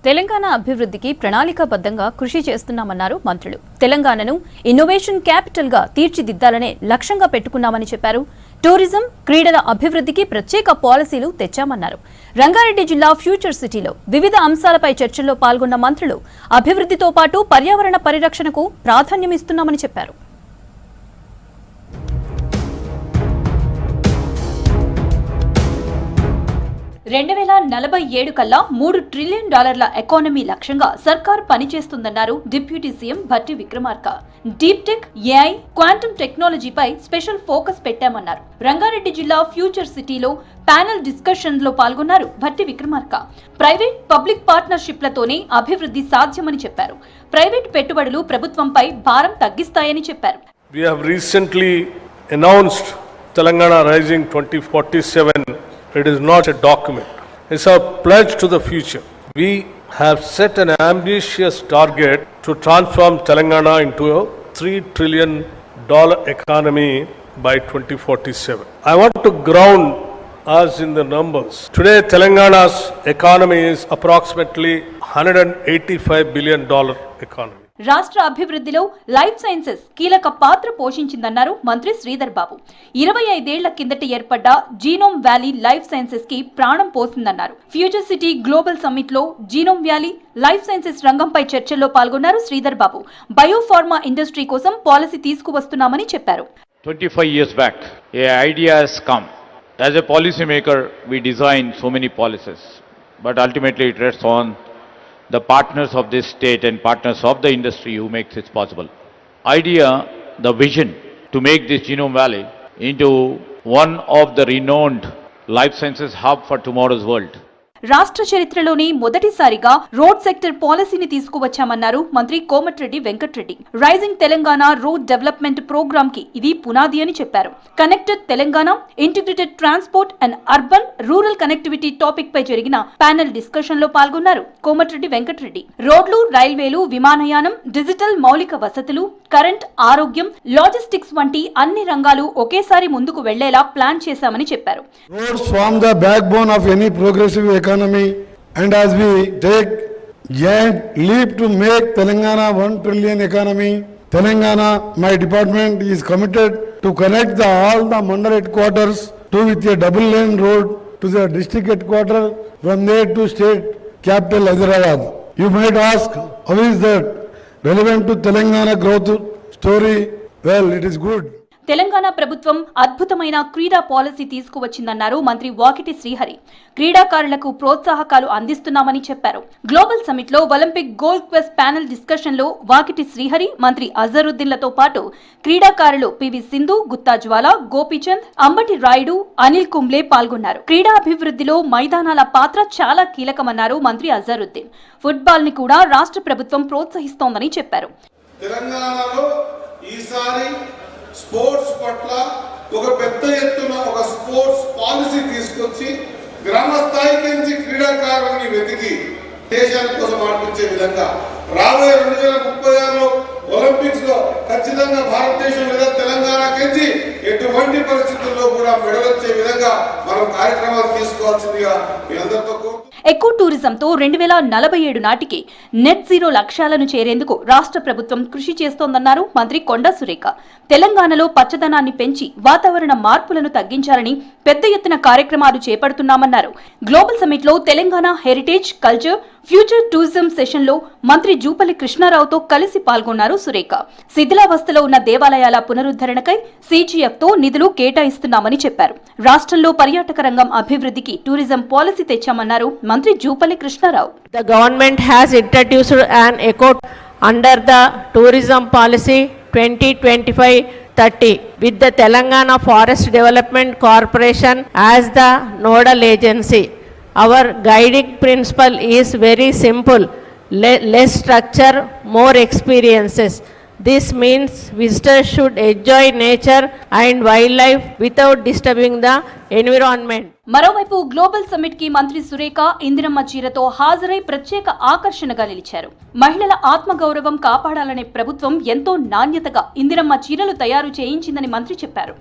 తెలంగాణ అభివృద్ధికి ప్రణాళికాబద్ధంగా కృషి చేస్తున్నామన్నారు మంత్రులు. తెలంగాణను ఇన్నోవేషన్ క్యాపిటల్ గా తీర్చిదిద్దాలనే లక్ష్యంగా పెట్టుకున్నామని చెప్పారు. టూరిజం, క్రీడల అభివృద్ధికి ప్రత్యేక పాలసీలు తెచ్చామన్నారు. రంగారెడ్డి జిల్లా ఫ్యూచర్ సిటీలో వివిధ అంశాలపై చర్చల్లో పాల్గొన్న మంత్రులు అభివృద్ధితో పాటు పర్యావరణ పరిరక్షణకు ప్రాధాన్యమిస్తున్నామని చెప్పారు. 2047 కల్లా $3 ట్రిలియన్ ఎకానమీ లక్ష్యంగా సర్కార్ పనిచేస్తుందన్నారు deputy CM Bhatti Vikramarka. Deep tech, AI, quantum టెక్నాలజీపై స్పెషల్ ఫోకస్ పెట్టామన్నారు. రంగారెడ్డి జిల్లా ఫ్యూచర్ సిటీలో ప్యానెల్ డిస్కషన్ లో పాల్గొన్నారు భట్టి విక్రమార్క. ప్రైవేట్ పబ్లిక్ పార్ట్నర్షిప్లతోనే అభివృద్ధి సాధ్యమని చెప్పారు. ప్రైవేట్ పెట్టుబడులు ప్రభుత్వంపై భారం తగ్గిస్తాయని చెప్పారు. We have recently announced Telangana Rising 2047. It is not a document. It's a pledge to the future. We have set an ambitious target to transform Telangana into a $3 trillion economy by 2047. I want to ground us in the numbers. Today, Telangana's economy is approximately $185 billion economy. రాష్ట్ర అభివృద్ధిలో life sciences కీలక పాత్ర పోషించిందన్నారు మంత్రి శ్రీధర్ బాబు. 25 ఏళ్ల కిందట ఏర్పడ్డ genome valley life sciences కి ప్రాణం పోసిందన్నారు. ఫ్యూచర్ సిటీ గ్లోబల్ సమ్మిట్ లో జీనోమ్ వ్యాలీ లైఫ్ సైన్సెస్ రంగంపై చర్చల్లో పాల్గొన్నారు శ్రీధర్ బాబు. బయోఫార్మా ఇండస్ట్రీ కోసం పాలసీ తీసుకువస్తున్నామని చెప్పారు. 25 years back, an idea has come. As a policy maker, we design so many policies, but ultimately it rests on the partners of this state and partners of the industry who makes it possible. Idea, the vision to make this Genome Valley into one of the renowned life sciences hub for tomorrow's world. రాష్ట్ర చరిత్రలోని మొదటిసారిగా road sector పాలసీని తీసుకువచ్చామన్నారు మంత్రి Komatireddy Venkatreddy. Rising Telangana road development program కి ఇది పునాది అని చెప్పారు. Connected Telangana, integrated transport and urban rural connectivity topic పై జరిగిన ప్యానెల్ డిస్కషన్ లో పాల్గొన్నారు కోమటిరెడ్డి వెంకటరెడ్డి. రోడ్లు, రైల్వేలు, విమానయానం, డిజిటల్ మౌలిక వసతులు, కరెంట్, ఆరోగ్యం, లాజిస్టిక్స్ వంటి అన్ని రంగాలు ఒకేసారి ముందుకు వెళ్లేలా ప్లాన్ చేశామని చెప్పారు. Roads form the backbone of any progressive economy, and as we take giant leap to make Telangana $1 trillion economy, Telangana, my department is committed to connect all the mandal headquarters with a double lane road to the district headquarters, from there to state capital Hyderabad. You might ask, how is that relevant to Telangana growth story? Well, it is good. Telangana ప్రభుత్వం అద్భుతమైన క్రీడా policy తీసుకువచ్చిందన్నారు మంత్రి వాకిటి శ్రీహరి. క్రీడాకారులకు ప్రోత్సాహకాలు అందిస్తున్నామని చెప్పారు. Global summit లో Olympic gold quest panel discussion లో వాకిటి శ్రీహరి, మంత్రి అజరుద్దీన్లతో పాటు క్రీడాకారులు పివి సింధు, గుత్తా జ్వాల, గోపీచంద్, అంబటి రాయుడు, అనిల్ కుంబ్లే పాల్గొన్నారు. క్రీడా అభివృద్ధిలో మైదానాల పాత్ర చాలా కీలకమన్నారు మంత్రి అజరుద్దీన్. ఫుట్బాల్ ని కూడా రాష్ట్ర ప్రభుత్వం ప్రోత్సహిస్తోందని చెప్పారు. తెలంగాణలో ఈసారి స్పోర్ట్స్ పట్ల ఒక పెద్ద ఎత్తున ఒక స్పోర్ట్స్ పాలసీ తీసుకొచ్చి గ్రామ స్థాయికి నుంచి క్రీడాకారుల్ని వెతికి దేశాల కోసం ఆడిపించే విధంగా రాబోయే 2036లో ఒలింపిక్స్ లో ఖచ్చితంగా భారతదేశం లేదా తెలంగాణకి ఎటువంటి పరిస్థితుల్లో కూడా మెడల్ వచ్చే విధంగా మనం కార్యక్రమాలు తీసుకోవాల్సిందిగా మీ అందరితో కోరుతున్నాను. ఎకో టూరిజంతో 2047 నాటికి నెట్ జీరో లక్ష్యాలను చేరేందుకు రాష్ట్ర ప్రభుత్వం కృషి చేస్తోందన్నారు మంత్రి కొండా సురేఖ. తెలంగాణలో పచ్చదనాన్ని పెంచి వాతావరణ మార్పులను తగ్గించాలని పెద్ద ఎత్తున కార్యక్రమాలు చేపడుతున్నామన్నారు. గ్లోబల్ సమ్మిట్ లో Telangana heritage, culture, future tourism session లో మంత్రి జూపల్లి కృష్ణారావుతో కలిసి పాల్గొన్నారు సురేఖ. శిథిలావస్థలో ఉన్న దేవాలయాల పునరుద్ధరణకై CGF తో నిధులు కేటాయిస్తున్నామని చెప్పారు. రాష్ట్రంలో పర్యాటక రంగం అభివృద్ధికి టూరిజం పాలసీ తెచ్చామన్నారు మంత్రి Jupally Krishnarao. The government has introduced an eco under the tourism policy 2025-30 with the Telangana Forest Development Corporation as the nodal agency. Our guiding principle is very simple: less structure, more experiences. This means visitors should enjoy nature and wildlife without disturbing the environment. మరోవైపు global summit కి మంత్రి సురేఖ ఇందిరమ్మ చీరతో హాజరై ప్రత్యేక ఆకర్షణగా నిలిచారు. మహిళల ఆత్మగౌరవం కాపాడాలనే ప్రభుత్వం ఎంతో నాణ్యతగా ఇందిరమ్మ చీరలు తయారు చేయించిందని మంత్రి చెప్పారు.